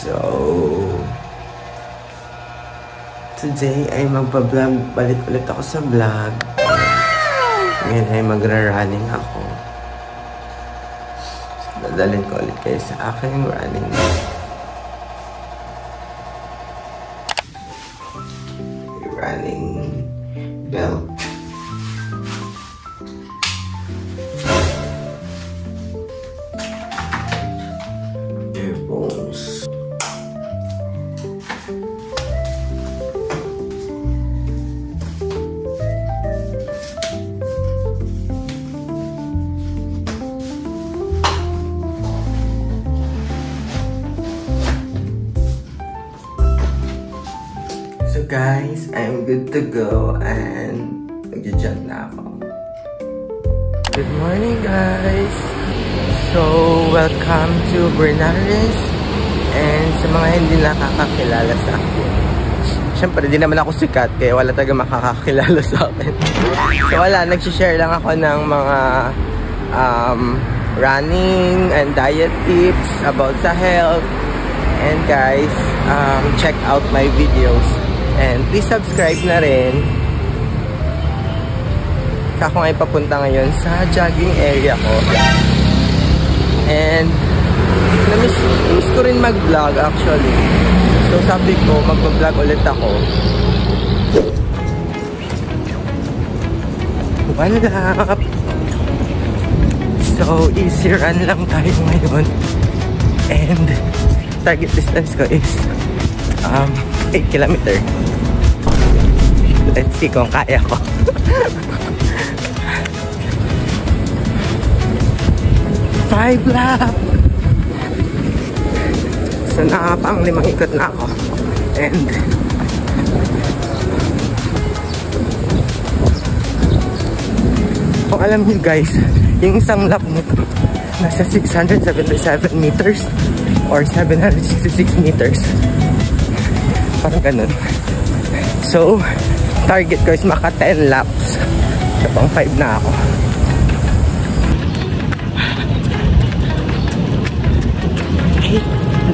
So, today ay magpa-vlog. Balik ulit ako sa vlog. Ngayon ay magra-running ako. So, dadalhin ko ulit kayo sa aking running belt. Earphones. So guys, I'm good to go and mag-jump na ako. Good morning guys! So, welcome to Bernares, and sa mga hindi nakakakilala sa akin. Siyempre, di naman ako sikat kaya wala talaga makakakilala sa akin. So wala, nag-share lang ako ng mga running and diet tips about sa health. And guys, check out my videos. And please subscribe na rin. Ako nga papunta ngayon sa jogging area ko. And namiss ko rin mag-vlog actually. So sabi ko, mag-vlog ulit ako. One lap. So easy run lang tayo ngayon. And target distance ko is 8 kilometer. Let's see kung kaya ko. 5 lap. So nakapang 5 ikot na ako. And kung alam niyo guys, yung isang lap nito nasa 677 meters or 766 meters. Parang ganun. So target ko is maka 10 laps. So pang 5 na ako.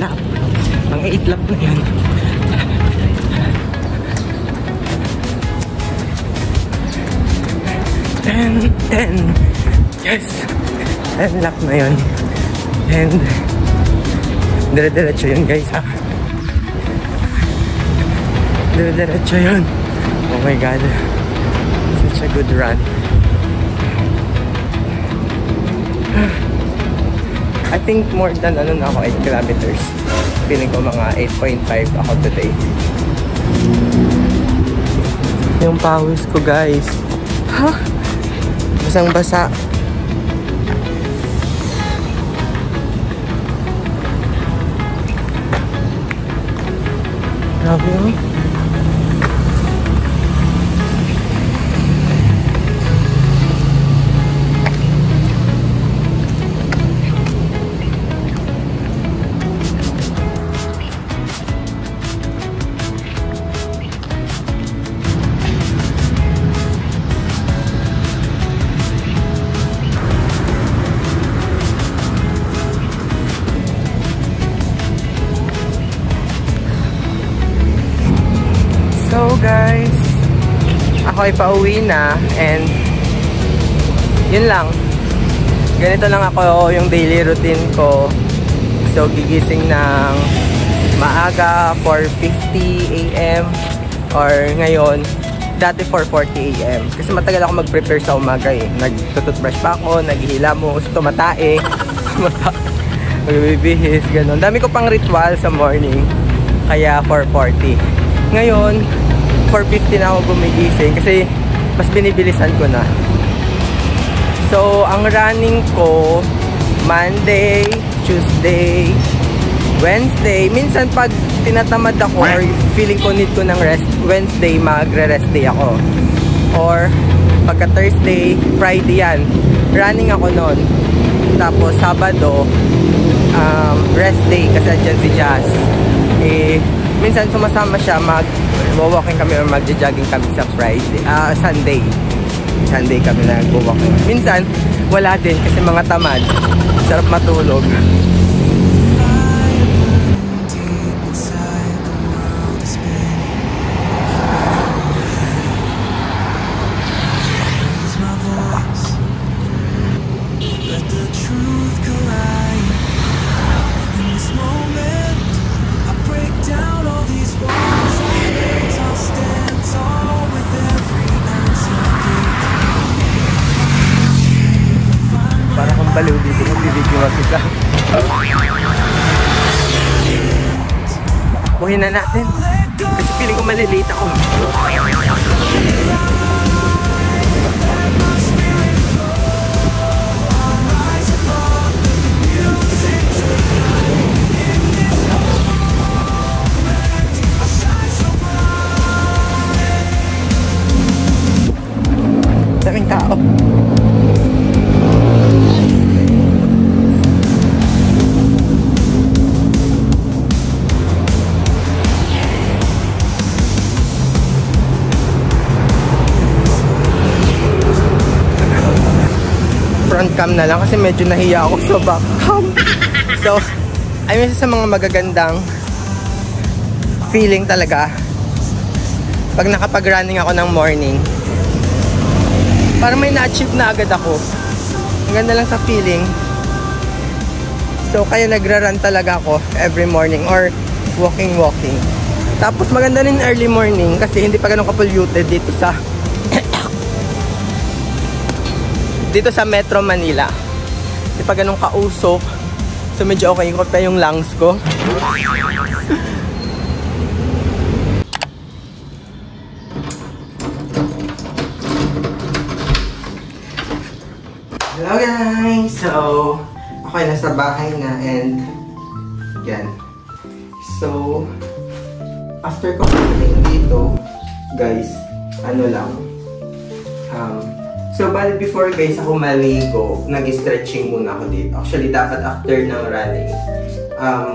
Lap. Mga 8 lap na yan. 10. Yes. 10 lap na yun. And dire-diretso yun guys ha. Dire-diretso yun. Oh my god. Such a good run. I think more than ano na ako, 8 kilometers. Feeling ko mga 8.5 ako today. Yung pawis ko guys. Ha? Basang basa. Grabe yun. So guys, ako ay pauwi na and yun lang. Ganito lang ako yung daily routine ko. So gigising ng maaga 4:50 AM or ngayon dati 4:40 AM kasi matagal ako mag-prepare sa umaga eh. Nagtututbrush pa ako, naghihilamos, tumatae, magbibihis, ganun. Dami ko pang ritual sa morning kaya 4:40. Ngayon 4:50 na ako gumigising kasi mas binibilisan ko na. So ang running ko Monday, Tuesday, Wednesday. Minsan pag tinatamad ako or feeling ko need ko ng rest, Wednesday magre-rest day ako. Or pagka Thursday, Friday yan, running ako nun. Tapos Sabado, rest day kasi andyan si Jazz. Minsan sumasama siya, mag-walking kami or mag-jogging kami sa Sunday. Sunday kami nag-walking. Minsan, wala din kasi mga tamad. Sarap matulog. baliw dito magbibideo mag-isa. Buhin na natin. Kasi feeling ko malilate ako. Daming tao. Front cam na lang kasi medyo nahiya ako sa back cam. So, ayun sa mga magagandang feeling talaga pag nakapag-running ako ng morning. Parang may na-achieve na agad ako. Ang ganda lang sa feeling. So, kaya nagra-run talaga ako every morning or walking. Tapos maganda rin early morning kasi hindi pa ganun ka-polluted dito sa dito sa Metro Manila. Hindi pa ganun kausok. So, medyo okay ko pa yung lungs ko. Hello guys! So, ako ay nasa bahay na and yan. So, after ko pagdating dito, guys, ano lang. So, bali before guys ako maligo, nag-stretching muna ako dito. Actually, dapat after ng running,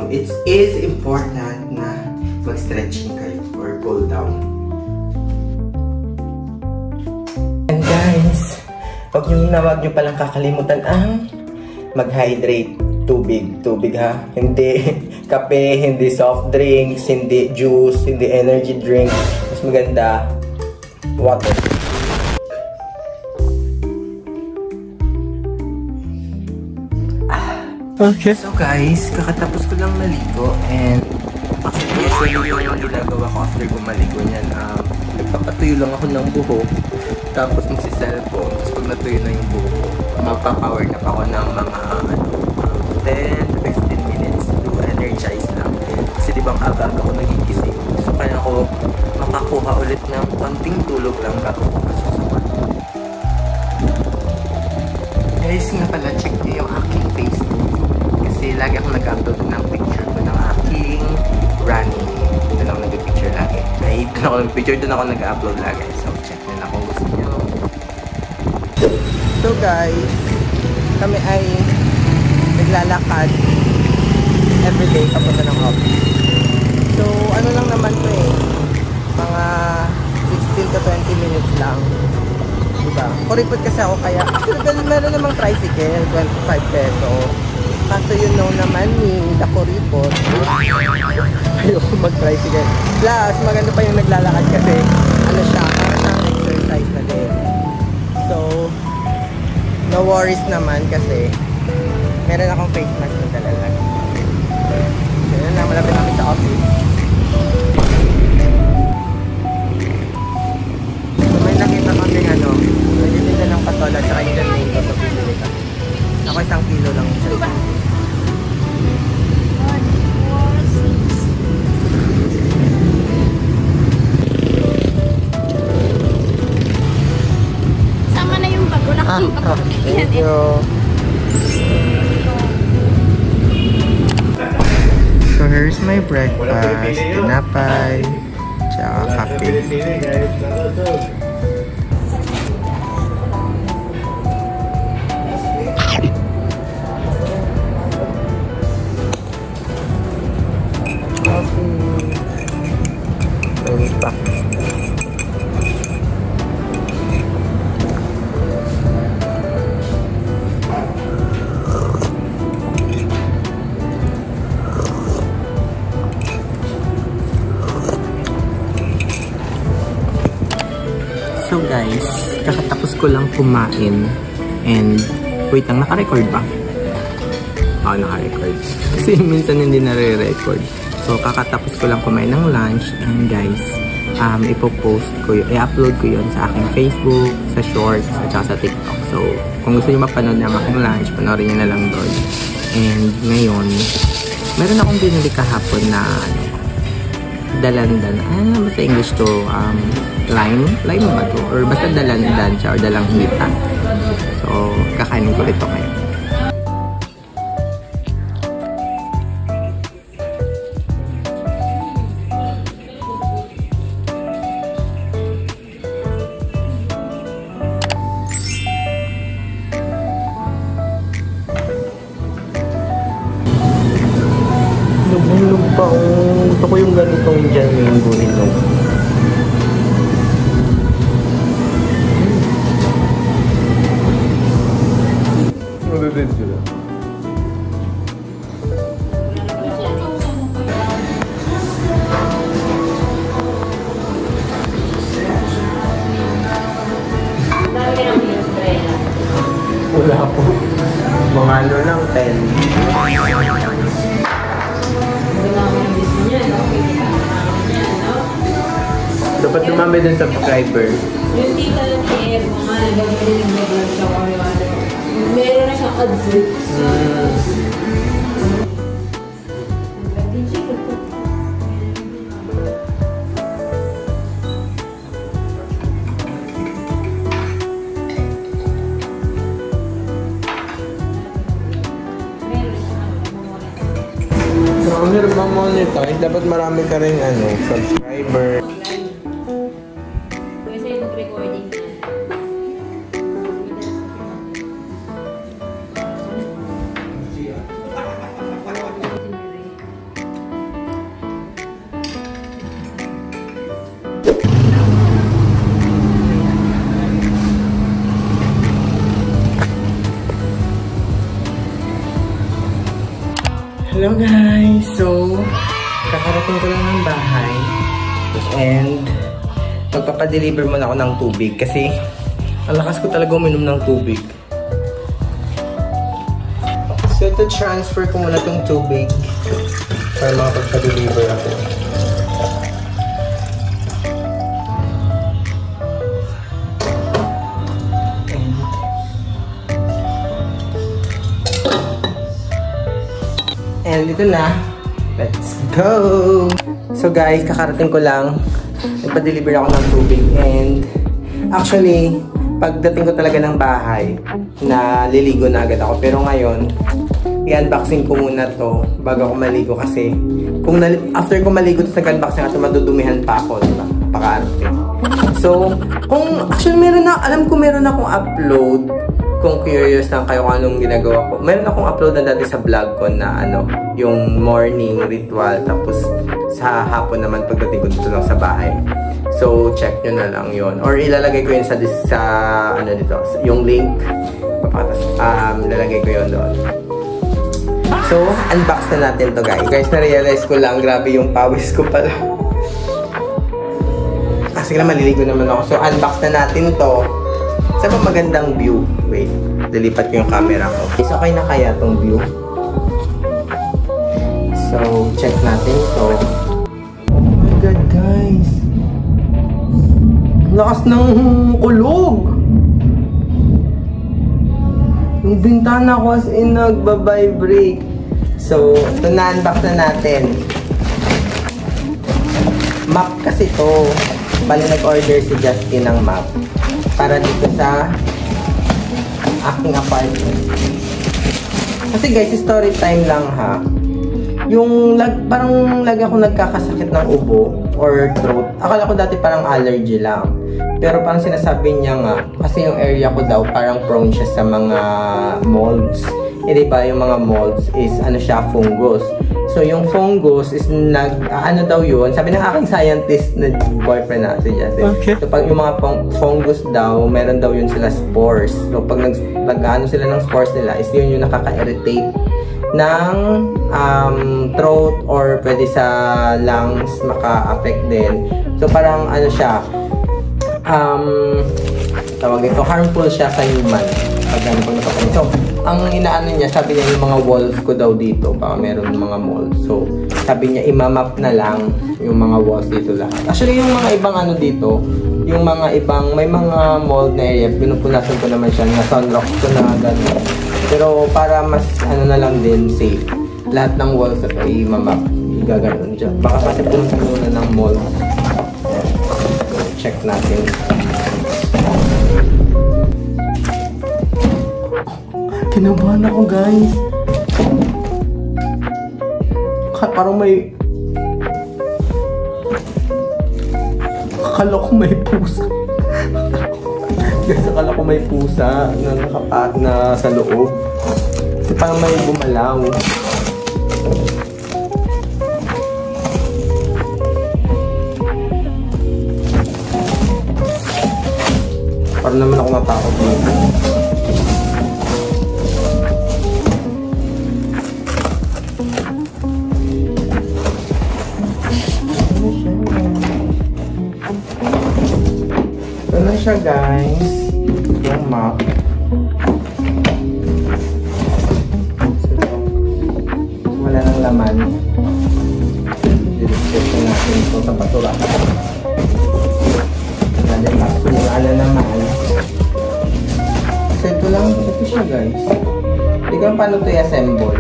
it is important na mag-stretching kayo or cool down. And guys, huwag nyo palang kakalimutan ang mag-hydrate. Tubig ha. Hindi kape, hindi soft drinks, hindi juice, hindi energy drink. Mas maganda, water. Okay. So guys, kakatapos ko lang maligo and actually yung ginagawa ko after ko maligo niyan, nagpapatuyo lang ako ng buhok. Tapos magsi-cellphone. Tapos pag natuyo na yung buhok ko, magpa-power nap ako ng mga 10 to 15 minutes to energize lang. Kasi di ba ang aga-aga ko nagigising. So kaya ako makakuha ulit ng konting tulog lang bago ko pasok sa work. Guys, nga pala, check niyo yung aking Facebook. Kasi lagi ako nag-upload ng picture ko ng aking running. Doon ako nag-picture lagi. Ay, doon ako nag-picture, doon ako nag-upload lagi. So, check nyo na kung gusto nyo. So guys, kami ay naglalakad everyday papunta ng office. So, ano lang naman to eh. Mga 16 to 20 minutes lang. Diba? Kuripot kasi ako kaya. Actually, meron namang tricycle, 25 peso. Kaso you know naman ni kuripot. Ayoko mag-tricycle. Plus, maganda pa yung naglalakad kasi ano siya, parang exercise na din. So, no worries naman kasi meron akong face mask na talaga. So, yun na, malapit namin sa office. So, may nakita kami nagtitinda ng patola at saka yung mango sa bibili ka. Ako 1 kilo lang siya. Sama na yung bago na thank you. So here's my breakfast, tinapay, tsaka kape. So guys, kakatapos ko lang kumain and wait lang, naka-record ba? Oo, naka-record. Kasi minsan hindi nare-record. So kakatapos ko lang kumain ng lunch and guys, ipopost ko yun, i-upload ko yun sa aking Facebook, sa Shorts, at saka sa TikTok. So, kung gusto nyo mapanood ng aking lunch, panoorin nyo na lang doon. And ngayon, meron akong binili kahapon na dalandan. Basta English to, lime ba to? Or basta dalandan siya, or dalang hita. So, kakainin ko ito ngayon. Lubog pa. Gusto ko yung ganitong dyan yung buhilog. Mabibig sila. Wala po. Mga ano lang, 10. Dapat dumami din subscriber. Yung tita ni Ed, mga nagagaling nag-vlog siya o yung ano. Meron na siyang ads. Kung meron bang monetize, dapat marami ka rin subscriber. Kasi yung recording na. Hello guys! So, kakarating ko lang ng bahay and magpapadeliver muna ako ng tubig kasi ang lakas ko talaga uminom ng tubig. So, ito transfer ko muna itong tubig para makapagpa-deliver ako. And ito na. Let's go! So guys, kakarating ko lang. Nagpa-deliver ako ng tubig. And actually, pagdating ko talaga ng bahay, naliligo na agad ako. Pero ngayon, i-unboxing ko muna to bago ako maligo kasi kung after ko maligo to sa unboxing ito, madudumihan pa ako. Diba? Paka-arte. So, kung actually alam ko meron akong upload. Kung curious lang kayo kung anong ginagawa ko, meron akong upload na dati sa vlog ko na yung morning ritual, tapos sa hapon naman pagdating ko dito lang sa bahay. So, check nyo na lang yon. Or ilalagay ko yun sa dito, yung link. Ilalagay ko yun doon. So, unbox na natin to guys. Guys, na-realize ko lang, grabe yung pawis ko pala. Kasi lang maliligo naman ako. So, unbox na natin to. Sa magandang view. Wait, lilipat ko yung camera ko. So, okay na kaya tong view? So, check natin ito. Oh my God, guys! Lakas ng kulog! Yung bintana ko as in nagbabibrate. So, ito na-unbox na natin. Map kasi ito. Bali nag-order si Justin ng map. Para dito sa aking apartment. Kasi guys, story time lang ha. Yung parang lagi ako nagkakasakit ng ubo or throat. Akala ko dati parang allergy lang. Pero parang sinasabi niya nga, kasi yung area ko daw parang prone siya sa mga molds. Eh diba, yung mga molds is fungus. So yung fungus is daw yun, sabi ng aking scientist na boyfriend na si Justin. Okay. So pag yung mga fungus daw, meron daw yun sila spores. So pag nag-ano sila ng spores nila, is yun yung nakaka-irritate ng throat or pwede sa lungs maka-affect din. So parang tawag ito, harmful siya sa human. Pag napapagod. So, ang inaano niya, sabi niya yung mga walls ko daw dito, baka meron mga malls. So, sabi niya, imamap na lang yung mga walls dito lahat. Actually, yung mga ibang ano dito, yung mga ibang, may mga mold na area, pinupunasan ko naman siya, na sunrocks ko na gano'n. Pero para mas, ano na lang din, safe. Lahat ng walls na ito, imamap, igaganon dyan. Baka kasi puno-puno na ng mold. Check natin. Kinabahan ako, guys. Parang may... Akala ko may pusa. Guys, akala ko may pusa na nakapat na sa loob. Kasi parang may bumalaw. Parang naman ako natakot dito. Ito na siya, guys. Yung map. So, wala nang laman. Diretso natin ito sa basura. Wala naman. So, ito lang. Ito siya, guys. Hindi ko paano ito i-assemble.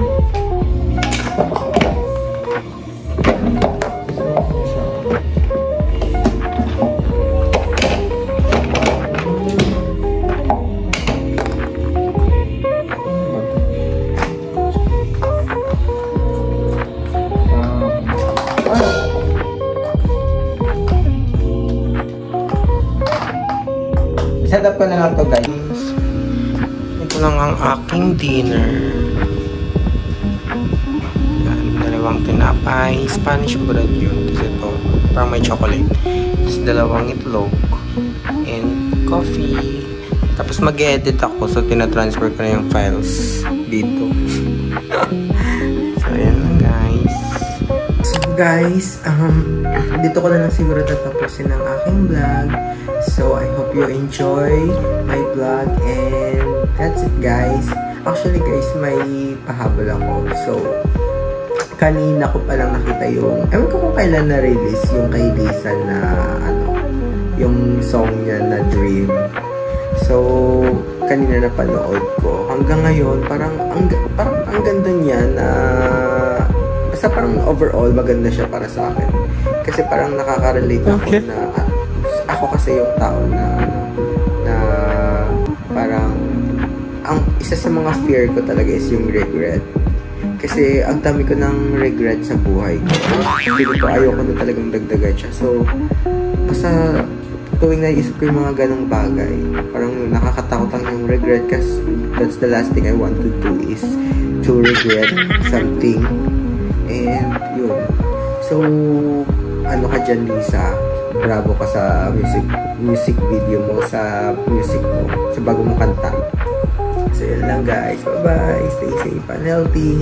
Set up ko na lang to, guys. Ito lang ang aking dinner. Yan, dalawang tinapay. Spanish bread yun. Tapos ito, parang may chocolate. Tapos dalawang itlog. And coffee. Tapos mag-edit ako. So, tina-transfer ko na yung files dito. So, ayan lang, guys. So, guys, dito ko na lang siguro tatapusin ang aking vlog. So, I hope you enjoy my vlog and that's it, guys. Actually, guys, may pahabol ako. So, kanina ko palang nakita yung, ewan ko kung kailan na-release yung kay Lisa na, yung song niya na Dream. So, kanina napanood ko. Hanggang ngayon, parang ang ganda niya na, basta parang overall, maganda siya para sa akin. Kasi parang nakaka-relate ako na, ako kasi yung tao na parang ang isa sa mga fear ko talaga is yung regret. Kasi ang dami ko ng regret sa buhay ko. Feeling ko ayoko na talagang dagdagan siya. So, basta tuwing naisip ko yung mga ganong bagay, parang nakakatakot ang yung regret kasi that's the last thing I want to do is to regret something. And yun. So, ano ka dyan, Lisa? Bravo ka sa music video mo, sa music mo, sa bago mong kanta. So, yun lang, guys. Bye-bye. Stay safe and healthy.